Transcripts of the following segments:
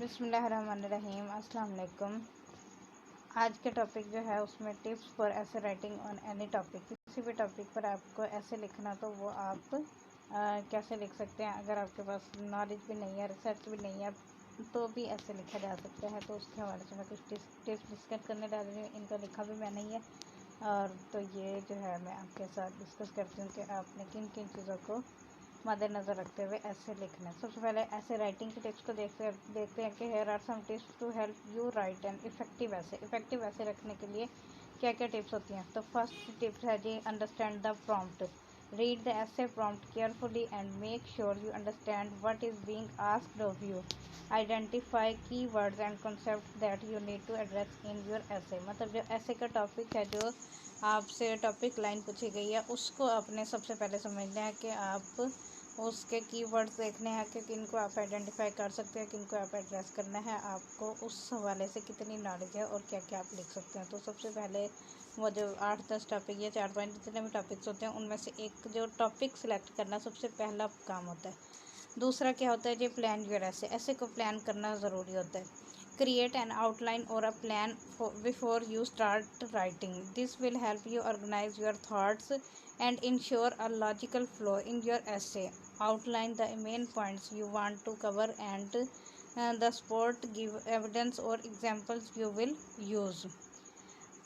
बिस्मिल्लाहिर्रहमानिर्रहीम अस्सलाम वालेकुम। आज के टॉपिक जो है उसमें टिप्स फॉर ऐसे राइटिंग ऑन एनी टॉपिक। किसी भी टॉपिक पर आपको ऐसे लिखना तो वो आप कैसे लिख सकते हैं। अगर आपके पास नॉलेज भी नहीं है, रिसर्च भी नहीं है, तो भी ऐसे लिखा जा सकता है। तो उसके हवाले से मैं कुछ टिप्स डिस्कस करने जा रही हूँ। इनका लिखा भी मैंने ही है, और तो ये जो है मैं आपके साथ डिस्कस करती हूँ कि आपने किन किन चीज़ों को मद्देनज़र रखते हुए ऐसे लिखना है। सबसे पहले ऐसे राइटिंग के टिप्स को देखते हैं कि here are some tips to help you write an effective essay रखने के लिए क्या क्या टिप्स होती हैं। तो फर्स्ट टिप्स है जी, understand the prompt. Read the essay prompt carefully and make sure you understand what is being asked of you. Identify key words and concept that you need to address in your essay. मतलब जो ऐसे का topic है, जो आपसे topic line पूछी गई है, उसको आपने सबसे पहले समझना है कि आप उसके कीवर्ड्स देखने हैं कि किनको आप आइडेंटिफाई कर सकते हैं, किनको आप एड्रेस करना है, आपको उस हवाले से कितनी नॉलेज है और क्या क्या आप लिख सकते हैं। तो सबसे पहले वो जो 8-10 टॉपिक या 4-5 जितने भी टॉपिक्स होते हैं, उनमें से एक जो टॉपिक सिलेक्ट करना सबसे पहला काम होता है। दूसरा क्या होता है जी, प्लान योर ऐसे को प्लान करना ज़रूरी होता है। क्रिएट एन आउटलाइन और a plan before you start writing. This will help you organize your thoughts and ensure a logical flow in your essay. Outline the main points you want to cover and the sport give evidence or examples you will use.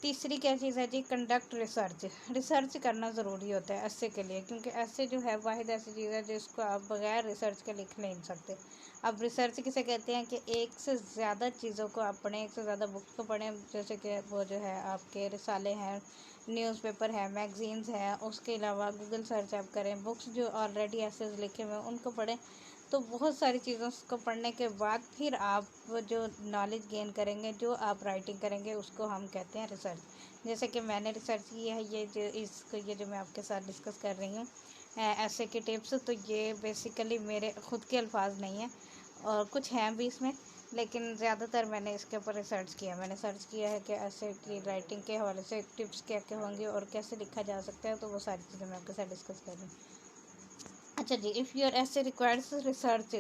तीसरी क्या चीज़ है जी, conduct research करना ज़रूरी होता है ऐसे के लिए, क्योंकि ऐसे जो है वाहिद ऐसी चीज़ है जिसको आप बगैर रिसर्च के लिख नहीं सकते। अब रिसर्च किसे कहते हैं कि एक से ज़्यादा चीज़ों को आप पढ़ें, एक से ज़्यादा बुक्स को पढ़ें। जैसे कि वो जो है आपके रिसाले हैं, न्यूज़पेपर है, मैगज़ीन्स हैं, उसके अलावा गूगल सर्च आप करें, बुक्स जो ऑलरेडी ऐसे लिखे हुए हैं उनको पढ़ें। तो बहुत सारी चीज़ों को पढ़ने के बाद फिर आप जो नॉलेज गेन करेंगे, जो आप राइटिंग करेंगे, उसको हम कहते हैं रिसर्च। जैसे कि मैंने रिसर्च की है, ये जो मैं आपके साथ डिस्कस कर रही हूँ ऐसे के टिप्स, तो ये बेसिकली मेरे ख़ुद के अल्फाज नहीं हैं, और कुछ हैं भी इसमें, लेकिन ज़्यादातर मैंने इसके ऊपर रिसर्च किया। मैंने सर्च किया है कि ऐसे की राइटिंग के हवाले से टिप्स क्या क्या होंगे और कैसे लिखा जा सकता है। तो वो सारी चीज़ें मैं आपके साथ डिस्कस कर रही हूँ। अच्छा जी, if your essay requires research,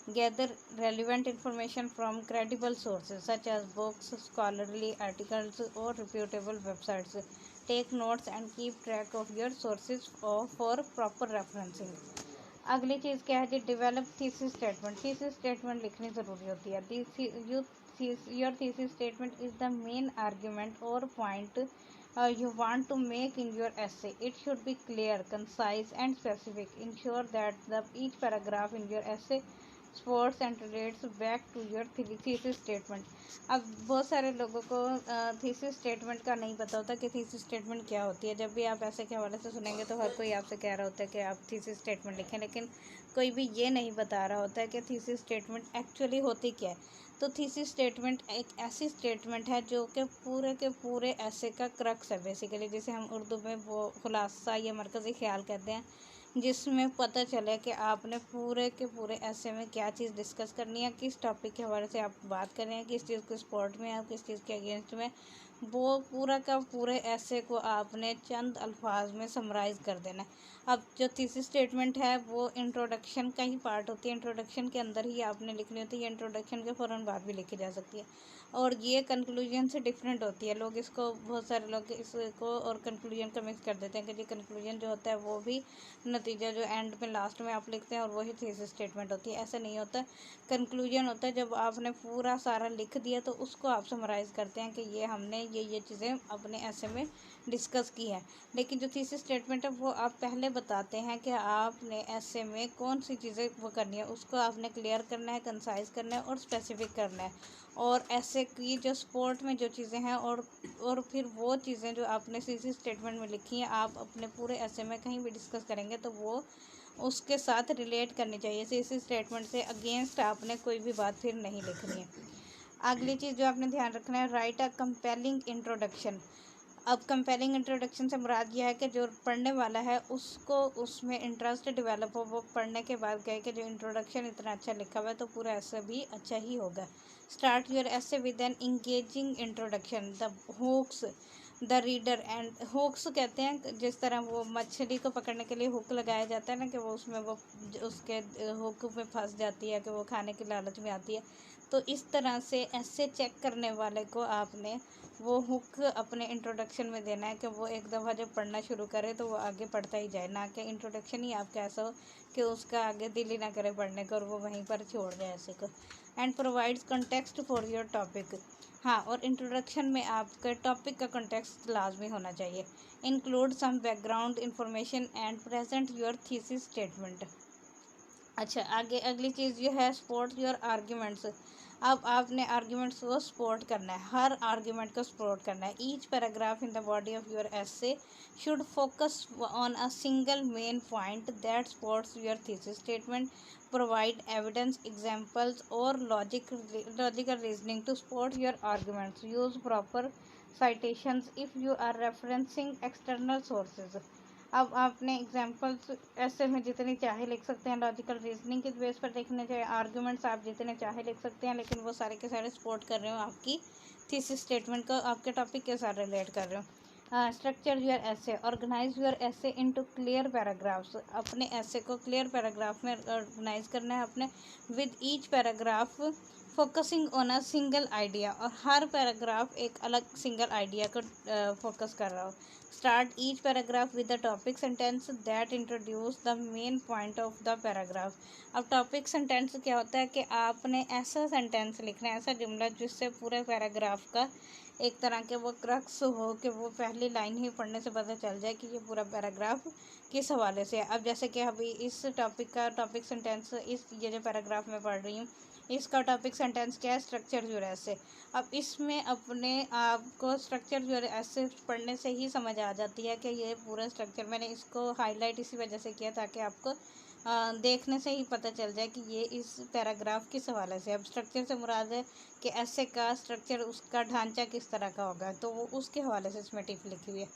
gather relevant information from credible sources such as books, scholarly articles और reputable websites. Take notes and keep track of your sources for proper referencing. अगली चीज़ क्या है जी, develop thesis statement. Thesis statement लिखनी ज़रूरी होती है। Your thesis statement is the main argument और point you want to make in your essay. It should be clear, concise and specific. Ensure that each paragraph in your essay supports and relates back to your thesis statement. अब बहुत सारे लोगों को thesis statement का नहीं पता होता कि थीसिस स्टेटमेंट क्या होती है। जब भी आप ऐसे के हवाले से सुनेंगे तो हर कोई आपसे कह रहा होता है कि आप थीसिस स्टेटमेंट लिखें, लेकिन कोई भी ये नहीं बता रहा होता है कि थीसिस स्टेटमेंट एक्चुअली होती क्या है। तो थीसिस स्टेटमेंट एक ऐसी स्टेटमेंट है जो कि पूरे के पूरे ऐसे का क्रक्स है बेसिकली, जिसे हम उर्दू में वो खुलासा या मरकज़ी ख्याल कहते हैं, जिसमें पता चले कि आपने पूरे के पूरे ऐसे में क्या चीज़ डिस्कस करनी है, किस टॉपिक के हवाले से आप बात कर रहे हैं, किस चीज़ के सपोर्ट में, आप किस चीज़ के अगेंस्ट में। वो पूरा का पूरे ऐसे को आपने चंद अल्फाज में समराइज़ कर देना है। अब जो थीसिस स्टेटमेंट है वो इंट्रोडक्शन का ही पार्ट होती है, इंट्रोडक्शन के अंदर ही आपने लिखनी होती है। इंट्रोडक्शन के फ़ौरन बाद भी लिखी जा सकती है, और ये कंक्लूजन से डिफरेंट होती है। लोग इसको, बहुत सारे लोग इसको और कंक्लूजन का मिक्स कर देते हैं कि जी कंक्लूजन जो होता है वो भी नतीजा जो एंड में लास्ट में आप लिखते हैं और वही थीसिस स्टेटमेंट होती है। ऐसा नहीं होता। कंक्लूजन होता है जब आपने पूरा सारा लिख दिया तो उसको आप समराइज़ करते हैं कि ये हमने ये चीज़ें अपने ऐसे में डिस्कस की हैं। लेकिन जो थीसिस स्टेटमेंट है वो आप पहले बताते हैं कि आपने ऐसे में कौन सी चीज़ें वो करनी है, उसको आपने क्लियर करना है, कंसाइज करना है और स्पेसिफिक करना है। और ऐसे की जो स्पोर्ट में जो चीज़ें हैं और फिर वो चीज़ें जो आपने थीसिस स्टेटमेंट में लिखी हैं, आप अपने पूरे ऐसे में कहीं भी डिस्कस करेंगे तो वो उसके साथ रिलेट करनी चाहिए। थीसिस स्टेटमेंट से अगेंस्ट आपने कोई भी बात फिर नहीं लिखनी है। अगली चीज़ जो आपने ध्यान रखना है, राइट अ कंपेलिंग इंट्रोडक्शन। अब कंपेलिंग इंट्रोडक्शन से मुराद यह है कि जो पढ़ने वाला है उसको उसमें इंटरेस्ट डेवलप हो। वो पढ़ने के बाद कहे कि जो इंट्रोडक्शन इतना अच्छा लिखा हुआ है तो पूरा ऐसे भी अच्छा ही होगा। Start your essay with an engaging introduction. The hooks the reader and hooks कहते हैं, जिस तरह वो मछली को पकड़ने के लिए हुक लगाया जाता है ना, कि वो उसमें वो उसके हुक में फंस जाती है, कि वो खाने की लालच में आती है। तो इस तरह से ऐसे चेक करने वाले को आपने वो हुक अपने इंट्रोडक्शन में देना है, कि वो एक दफ़ा जब पढ़ना शुरू करे तो वो आगे पढ़ता ही जाए, ना कि इंट्रोडक्शन ही आपका ऐसा हो कि उसका आगे दिल ही ना करे पढ़ने को और वो वहीं पर छोड़ जाए ऐसे को। And provides context for your topic. हाँ, और इंट्रोडक्शन में आपके टॉपिक का कंटेक्स्ट लाजमी होना चाहिए। Include some background information and present your thesis statement. अच्छा, आगे अगली चीज़ जो है, सपोर्ट योर आर्ग्यूमेंट्स। अब आपने आर्ग्यूमेंट्स को सपोर्ट करना है, हर आर्ग्यूमेंट को सपोर्ट करना है। Each paragraph in the body of your essay should focus on a single main point that supports your thesis statement. Provide evidence, examples और logical reasoning to support your arguments. Use proper citations if you are referencing external sources। अब आपने examples ऐसे में जितनी चाहे लिख सकते हैं, लॉजिकल रीजनिंग के बेस पर लिखने चाहिए, आर्गुमेंट्स आप जितने चाहे लिख सकते हैं, लेकिन वो सारे के सारे सपोर्ट कर रहे हो आपकी थीसिस स्टेटमेंट को, आपके टॉपिक के साथ रिलेट कर रहे हो। स्ट्रक्चर योर ऐसे, ऑर्गेनाइज योर ऐसे इनटू क्लियर पैराग्राफ्स। अपने ऐसे को क्लियर पैराग्राफ में ऑर्गेनाइज करना है अपने, with each paragraph focusing on a single idea, और हर पैराग्राफ एक अलग सिंगल आइडिया को फोकस कर रहा हो। Start each paragraph with the topic sentence that introduce the main point of the paragraph. अब टॉपिक सेंटेंस क्या होता है, कि आपने ऐसा सेंटेंस लिखना है, ऐसा जुमला जिससे पूरे पैराग्राफ का एक तरह के वो क्रक्स हो, कि वो पहली लाइन ही पढ़ने से पता चल जाए कि ये पूरा पैराग्राफ किस हवाले से है। अब जैसे कि अभी इस टॉपिक का टॉपिक सेंटेंस, ये जो पैराग्राफ मैं पढ़ रही हूँ, इसका टॉपिक सेंटेंस क्या है, स्ट्रक्चर जो ऐसे। अब इसमें अपने आपको स्ट्रक्चर जो ऐसे पढ़ने से ही समझ आ जाती है कि ये पूरा स्ट्रक्चर, मैंने इसको हाईलाइट इसी वजह से किया ताकि आपको देखने से ही पता चल जाए कि ये इस पैराग्राफ किस हवाले से। अब स्ट्रक्चर से मुराद है कि ऐसे का स्ट्रक्चर, उसका ढांचा किस तरह का होगा, तो वो उसके हवाले से इसमें टिप लिखी हुई है।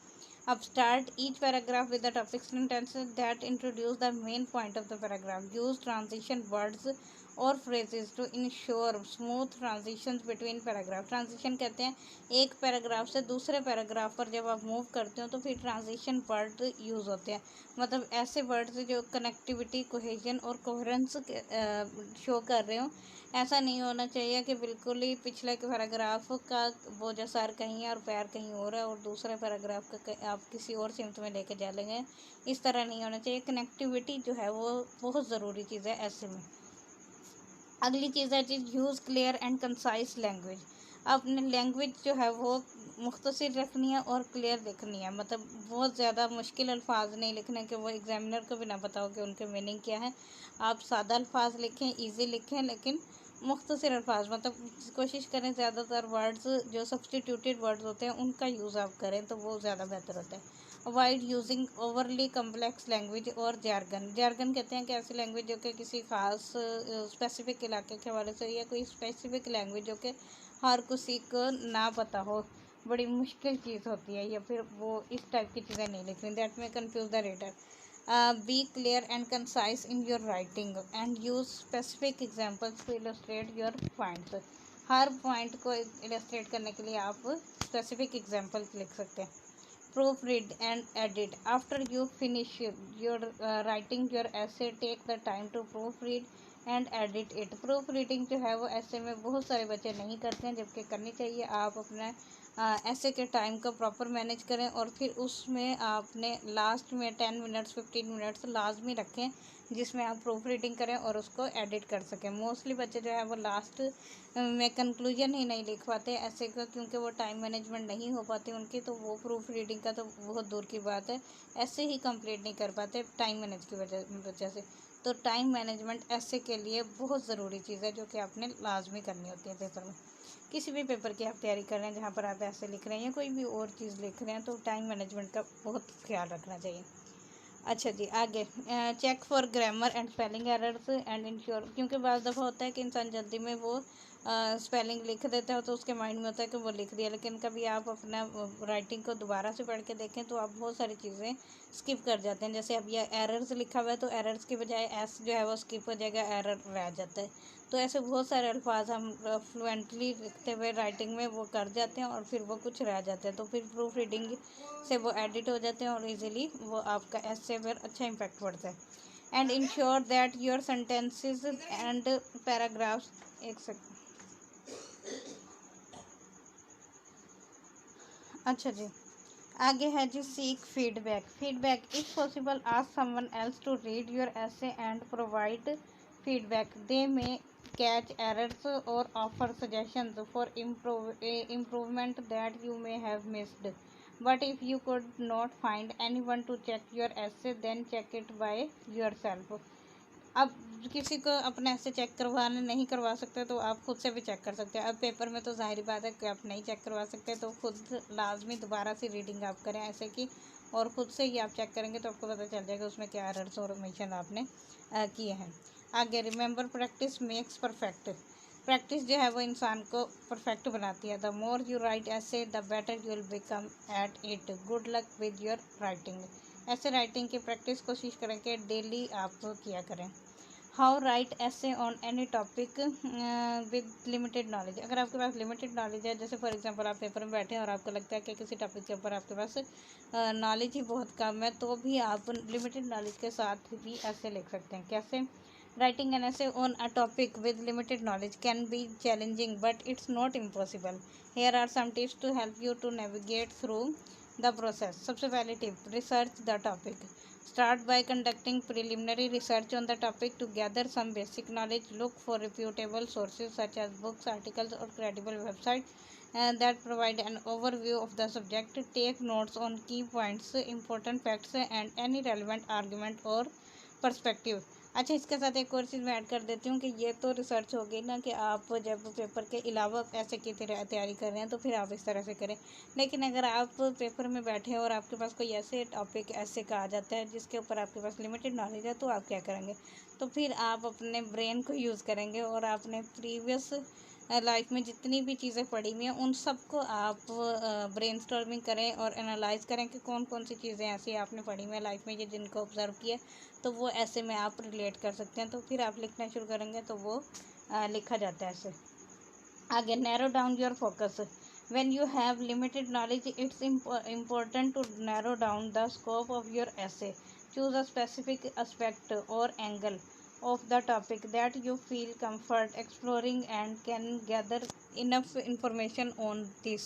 अब start each paragraph with the topic sentence that introduce the main point of the paragraph. Use transition words और phrases to ensure smooth transitions between paragraph. Transition कहते हैं एक पैराग्राफ से दूसरे पैराग्राफ पर जब आप मूव करते हो तो फिर ट्रांजिशन वर्ड यूज़ होते हैं, मतलब ऐसे वर्ड्स जो कनेक्टिविटी, कोहेजन और कोहेरेंस शो कर रहे हो। ऐसा नहीं होना चाहिए कि बिल्कुल ही पिछले पैराग्राफ का वो जो सर कहीं है और पैर कहीं और है, और दूसरे पैराग्राफ का आप किसी और सिमत में लेके जा लेंगे। इस तरह नहीं होना चाहिए। कनेक्टिविटी जो है वो बहुत ज़रूरी चीज़ है ऐसे में। अगली चीज़ है चीज़, use clear and concise language. अपने लैंग्वेज जो है वो मुख्तसर रखनी है और क्लियर लिखनी है, मतलब बहुत ज़्यादा मुश्किल अल्फाज नहीं लिखने के वो एग्जामिनर को भी ना पता हो कि उनके मीनिंग क्या है। आप सादा अल्फाज लिखें, इजी लिखें, लेकिन मुख्तसर अल्फाज, मतलब कोशिश करें ज़्यादातर वर्ड्स जो सब्सटीट्यूटेड वर्ड्स होते हैं उनका यूज़ आप करें तो वो ज़्यादा बेहतर होता है। Avoid using overly complex language और जार्गन। जार्गन कहते हैं कि ऐसी लैंग्वेज जो कि किसी खास स्पेसिफिक इलाके के हवाले से, या कोई स्पेसिफिक लैंग्वेज जो कि हर किसी को ना पता हो, बड़ी मुश्किल चीज़ होती है, या फिर वो इस टाइप की चीज़ें नहीं लिखनी, that may confuse the reader. Be clear and concise in your writing and use specific examples to illustrate your points. हर पॉइंट को इलस्ट्रेट करने के लिए आप स्पेसिफिक एग्जाम्पल लिख सकते हैं। Proofread and edit. After you finish your writing your essay, take the time to proofread and edit it. Proofreading जो है वो ऐसे में बहुत सारे बच्चे नहीं करते हैं, जबकि करनी चाहिए। आप अपने ऐसे के टाइम को प्रॉपर मैनेज करें, और फिर उसमें आपने लास्ट में 10 मिनट्स 15 मिनट्स लाजमी रखें जिसमें आप प्रूफ रीडिंग करें और उसको एडिट कर सकें। मोस्टली बच्चे जो है वो लास्ट में कंक्लूजन ही नहीं लिख पाते ऐसे को, क्योंकि वो टाइम मैनेजमेंट नहीं हो पाती उनकी, तो वो प्रूफ रीडिंग का तो बहुत दूर की बात है, ऐसे ही कंप्लीट नहीं कर पाते टाइम मैनेज की वजह से। तो टाइम मैनेजमेंट ऐसे के लिए बहुत ज़रूरी चीज़ है जो कि आपने लाजमी करनी होती है पेपर में। किसी भी पेपर की आप तैयारी कर रहे हैं जहाँ पर आप ऐसे लिख रहे हैं या कोई भी और चीज़ लिख रहे हैं, तो टाइम मैनेजमेंट का बहुत ख्याल रखना चाहिए। अच्छा जी, आगे check for grammar and spelling errors and ensure. क्योंकि बाज़ दफ़ा होता है कि इंसान जल्दी में वो स्पेलिंग लिख देता है तो उसके माइंड में होता है कि वो लिख दिया, लेकिन कभी आप अपना राइटिंग को दोबारा से पढ़ के देखें तो आप बहुत सारी चीज़ें स्किप कर जाते हैं। जैसे अब यह एरर्स लिखा हुआ है तो एरर्स की बजाय एस जो है वो स्किप हो जाएगा, एरर रह जाता है। तो ऐसे बहुत सारे अल्फाज हम फ्लुएंटली लिखते हुए राइटिंग में वो कर जाते हैं और फिर वो कुछ रह जाते हैं, तो फिर प्रूफ रीडिंग से वो एडिट हो जाते हैं और इजीली वो आपका ऐसे पर अच्छा इम्पैक्ट पड़ता है। And ensure that your sentences and paragraphs, एक सेकंड, अच्छा जी, आगे है जी seek feedback. Feedback if possible ask someone else to read your essay and provide feedback. They may catch errors और offer suggestions for improvement that you may have missed. But if you could not find anyone to check your essay, then check it by yourself. अब किसी को अपने ऐसे check करवाने नहीं करवा सकते तो आप खुद से भी चेक कर सकते हैं। अब पेपर में तो जाहिर बात है कि आप नहीं चेक करवा सकते, तो खुद लाजमी दोबारा से रीडिंग आप करें ऐसे की, और ख़ुद से ही आप चेक करेंगे तो आपको पता चल जाएगा उसमें क्या एरर्स और ओमिशन आपने किए हैं। आगे remember practice makes perfect. Practice जो है वो इंसान को परफेक्ट बनाती है। द मोर यू राइट ऐसे the better you will become at it. Good luck with your writing. ऐसे राइटिंग की प्रैक्टिस कोशिश करें कि डेली आप किया करें। हाउ राइट ऐसे on any topic with limited knowledge. अगर आपके पास लिमिटेड नॉलेज है, जैसे फॉर एग्जांपल आप पेपर में बैठे हैं और आपको लगता है कि किसी टॉपिक के ऊपर आपके पास नॉलेज ही बहुत कम है, तो भी आप लिमिटेड नॉलेज के साथ भी ऐसे लिख सकते हैं। कैसे? Writing an essay on a topic with limited knowledge can be challenging but it's not impossible. Here are some tips to help you to navigate through the process. सबसे पहली tip, research the topic. Start by conducting preliminary research on the topic to gather some basic knowledge. Look for reputable sources such as books, articles, or credible websites that provide an overview of the subject. Take notes on key points, important facts, and any relevant argument or perspective. अच्छा, इसके साथ एक और चीज़ मैं add कर देती हूँ कि ये तो रिसर्च हो गई ना कि आप जब पेपर के अलावा ऐसे की तैयारी कर रहे हैं तो फिर आप इस तरह से करें। लेकिन अगर आप पेपर में बैठे हैं और आपके पास कोई ऐसे टॉपिक ऐसे का आ जाता है जिसके ऊपर आपके पास लिमिटेड नॉलेज है, तो आप क्या करेंगे? तो फिर आप अपने ब्रेन को यूज़ करेंगे और आपने प्रीवियस लाइफ में जितनी भी चीज़ें पढ़ी हुई हैं उन सबको आप ब्रेनस्टॉर्मिंग करें और एनालाइज करें कि कौन कौन सी चीज़ें ऐसी आपने पढ़ी हुई हैं लाइफ में, ये जिनको ऑब्जर्व किया, तो वो ऐसे में आप रिलेट कर सकते हैं। तो फिर आप लिखना शुरू करेंगे तो वो लिखा जाता है ऐसे। आगे, narrow down your focus. When you have limited knowledge, it's important to narrow down the scope of your essay. Choose a specific aspect or angle of the topic that you feel comfort exploring and can gather enough information on this.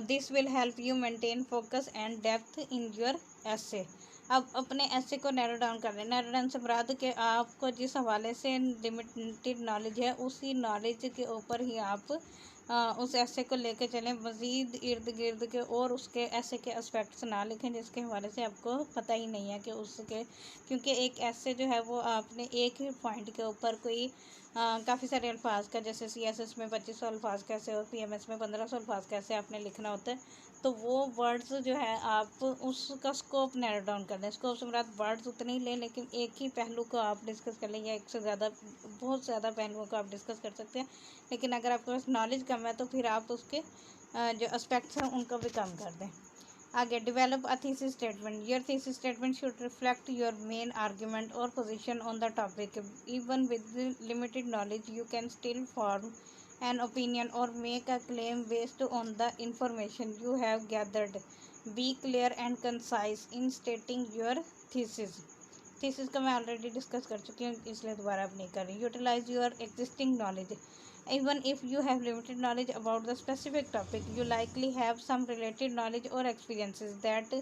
This will help you maintain focus and depth in your essay. अब अपने ऐसे को narrow down कर लें। Narrow down से मुराद कि आपको जिस हवाले से लिमिटेड नॉलेज है उसी नॉलेज के ऊपर ही आप उस ऐसे को लेके चलें। मज़ीद इर्द गिर्द के और उसके ऐसे के एस्पेक्ट्स ना लिखें जिसके हवाले से आपको पता ही नहीं है कि उसके, क्योंकि एक ऐसे जो है वो आपने एक ही पॉइंट के ऊपर कोई काफ़ी सारे अल्फाज का, जैसे CSS में 2500 अल्फाज कैसे और PMS में 1500 अल्फाज कैसे आपने लिखना होता है, तो वो वर्ड्स जो है आप उसका स्कोप नैरो डाउन कर दें। स्कोप से मुराद वर्ड्स उतने ही लें लेकिन एक ही पहलू को आप डिस्कस कर लें, या एक से ज़्यादा बहुत ज़्यादा पहलुओं को आप डिस्कस कर सकते हैं। लेकिन अगर आपके पास नॉलेज कम है तो फिर आप उसके जो एस्पेक्ट्स हैं उनको भी कम कर दें। आगे, develop a thesis statement. Your thesis statement should reflect your main argument और position on the topic. Even with limited knowledge you can still form an opinion or make a claim based on the information you have gathered. Be clear and concise in stating your thesis. Thesis का मैं already discuss कर चुकी हूँ इसलिए दोबारा अब नहीं कर रही। Utilize your existing knowledge. Even if you have limited knowledge about the specific topic, you likely have some related knowledge or experiences that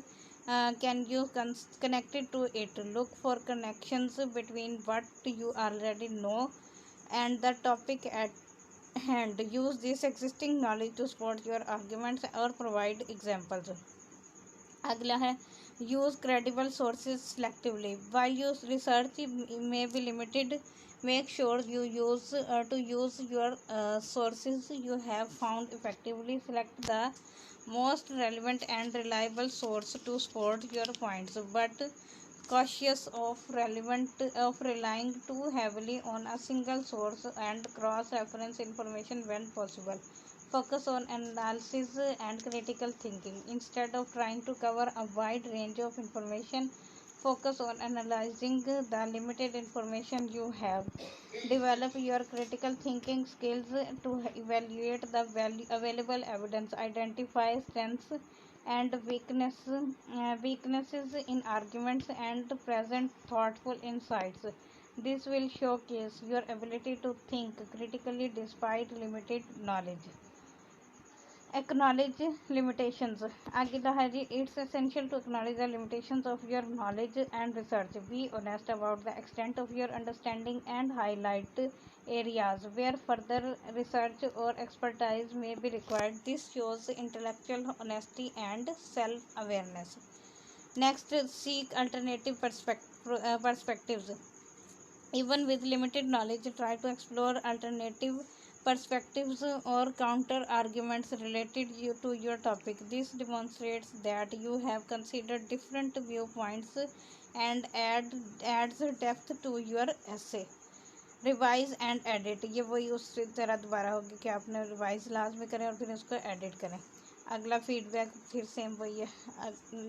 can you connected to it. Look for connections between what you already know and the topic at hand. Use this existing knowledge to support your arguments or provide examples. अगला है use credible sources selectively. While your research may be limited, make sure you use your sources you have found effectively. Select the most relevant and reliable source to support your points, but cautious of relying too heavily on a single source, and cross-reference information when possible. Focus on analysis and critical thinking. Instead of trying to cover a wide range of information, Focus on analyzing the limited information you have. Develop your critical thinking skills to evaluate the available evidence. Identify strengths and weaknesses in arguments and present thoughtful insights. This will showcase your ability to think critically despite limited knowledge. Acknowledge limitations. Agita Haji, it's essential to acknowledge the limitations of your knowledge and research. Be honest about the extent of your understanding and highlight areas where further research or expertise may be required. This shows intellectual honesty and self awareness. Next, seek alternative perspectives. Even with limited knowledge, try to explore alternative perspectives or counter arguments related to your topic. This demonstrates that you have considered different viewpoints and adds depth to your essay. Revise and edit, ये वही उस तरह दोबारा होगी कि आपने revise लाजमी करें और फिर उसको एडिट करें. अगला फीडबैक फिर सेम वही है.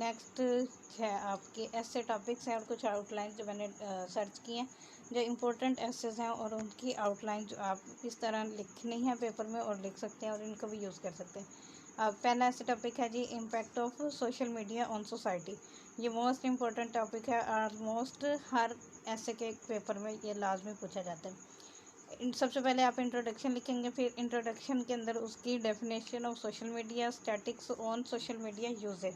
नेक्स्ट है आपके ऐसे टॉपिक्स हैं और कुछ आउटलाइन जो मैंने सर्च किए हैं, जो इम्पोर्टेंट एसेस हैं और उनकी आउटलाइन जो आप इस तरह लिखनी है पेपर में और लिख सकते हैं और इनको भी यूज़ कर सकते हैं. पहला ऐसे टॉपिक है जी, impact of social media on society. ये मोस्ट इम्पोर्टेंट टॉपिक है. ऑलमोस्ट हर ऐसे के पेपर में ये लाजमी पूछा जाता है. सबसे पहले आप इंट्रोडक्शन लिखेंगे, फिर इंट्रोडक्शन के अंदर उसकी definition of social media, statistics on social media usage,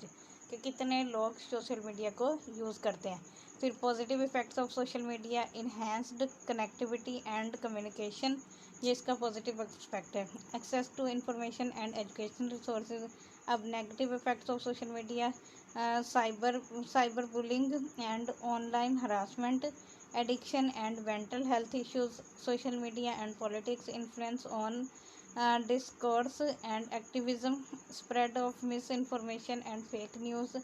कि कितने लोग सोशल मीडिया को यूज़ करते हैं. फिर positive effects of social media, enhanced connectivity and communication, ये इसका पॉजिटिव एस्पेक्ट है. Access to information and education resources. अब negative effects of social media, cyber bullying and online harassment, addiction and mental health issues, social media and politics influence on discourse and activism, spread of misinformation and fake news.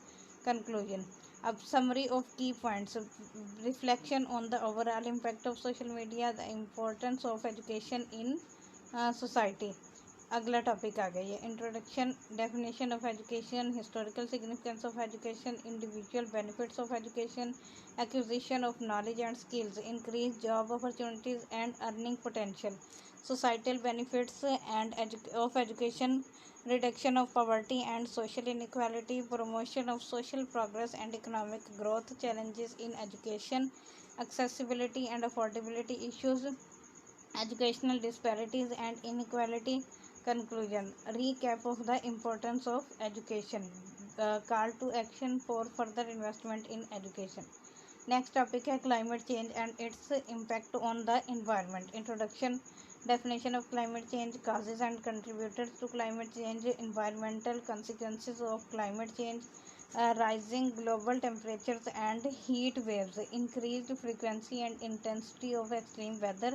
Conclusion. अब summary of key points. Reflection on the overall impact of social media, the importance of education in society. अगला topic आ गया, ये introduction, definition of education, historical significance of education, individual benefits of education, acquisition of knowledge and skills, increase job opportunities and earning potential, societal benefits end of education, reduction of poverty and social inequality, promotion of social progress and economic growth, challenges in education, accessibility and affordability issues, educational disparities and inequality. Conclusion. Recap of the importance of education. Call to action for further investment in education. Next topic है climate change and its impact on the environment. Introduction. Definition of climate change, causes and contributors to climate change, environmental consequences of climate change, rising global temperatures and heat waves, increased frequency and intensity of extreme weather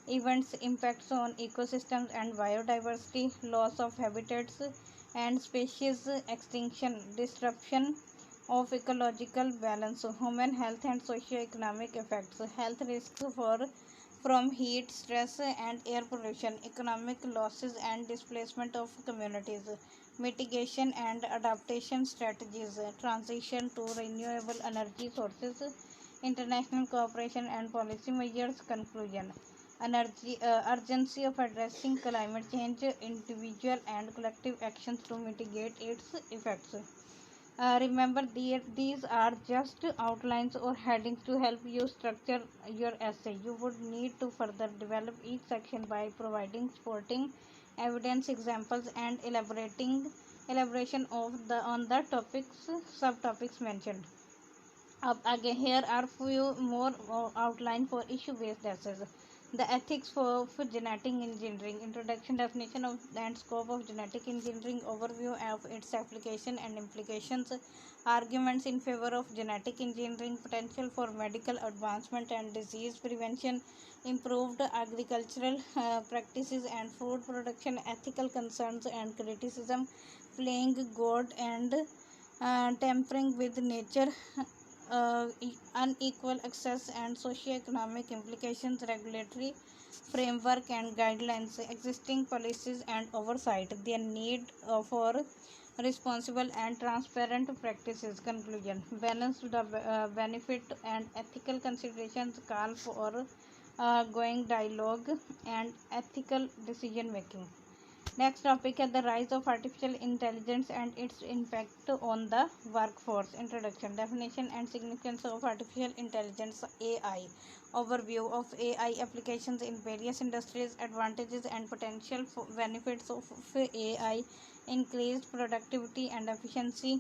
events, impacts on ecosystems and biodiversity, loss of habitats and species extinction, disruption of ecological balance, human health and socio-economic effects, health risks from heat stress and air pollution, economic losses and displacement of communities, mitigation and adaptation strategies, transition to renewable energy sources, international cooperation and policy measures. Conclusion. Urgency of addressing climate change, individual and collective actions to mitigate its effects. Remember, these are just outlines or headings to help you structure your essay. You would need to further develop each section by providing supporting evidence, examples, and elaboration on the topics subtopics mentioned. Up again, here are few more outline for issue-based essays. The ethics of genetic engineering, introduction, definition of and scope of genetic engineering, overview of its application and implications, arguments in favor of genetic engineering, potential for medical advancement and disease prevention, improved agricultural practices and food production, ethical concerns and criticism, playing God and tampering with nature, unequal access and socio-economic implications, regulatory framework and guidelines, existing policies and oversight, their need for responsible and transparent practices. Conclusion: balance the benefit and ethical considerations call for going dialogue and ethical decision making. Next topic is the rise of artificial intelligence and its impact on the workforce. Introduction, definition and significance of artificial intelligence (AI). Overview of AI applications in various industries, advantages and potential benefits of AI: increased productivity and efficiency,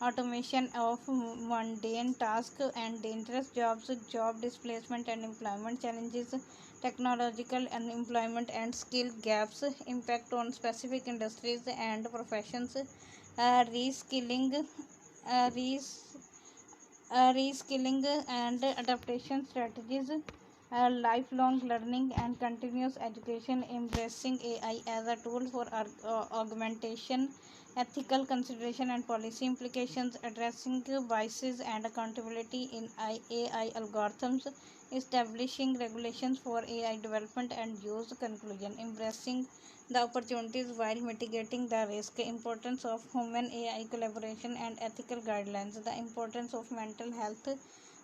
automation of mundane tasks and dangerous jobs, job displacement and employment challenges, technological unemployment and skill gaps, impact on specific industries and professions, reskilling, uh, res, reskilling and adaptation strategies, lifelong learning and continuous education, embracing AI as a tool for augmentation, ethical consideration and policy implications, addressing biases and accountability in AI algorithms, establishing regulations for AI development and use. Conclusion: embracing the opportunities while mitigating the risk, importance of human AI collaboration and ethical guidelines, the importance of mental health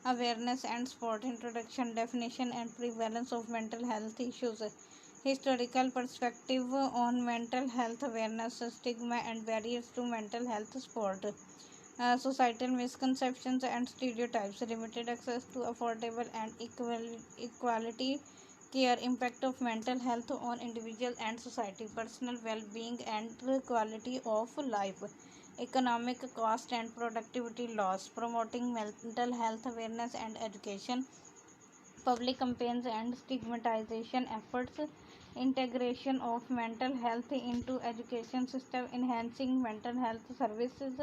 awareness and support. Introduction, definition and prevalence of mental health issues, historical perspective on mental health awareness, stigma and barriers to mental health support, societal misconceptions and stereotypes, limited access to affordable and equality care, impact of mental health on individual and society, personal well-being and quality of life, economic cost and productivity loss, promoting mental health awareness and education, public campaigns and stigmatization efforts, integration of mental health into education system, enhancing mental health services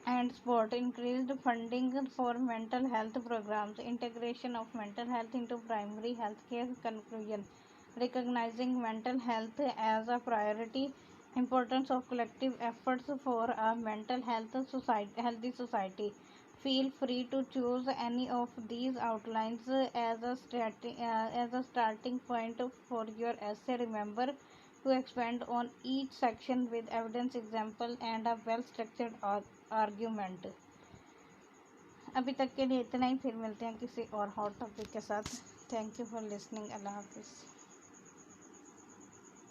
and support, increased funding for mental health programs, integration of mental health into primary health care. Conclusion: recognizing mental health as a priority, importance of collective efforts for a mental healthy society. Feel free to choose any of these outlines as a starting point for your essay. Remember to expand on each section with evidence, example, and a well-structured argument. अभी तक के लिए इतना ही, फिर मिलते हैं किसी और हॉट टॉपिक के साथ। Thank you for listening. Allah हाफिज़।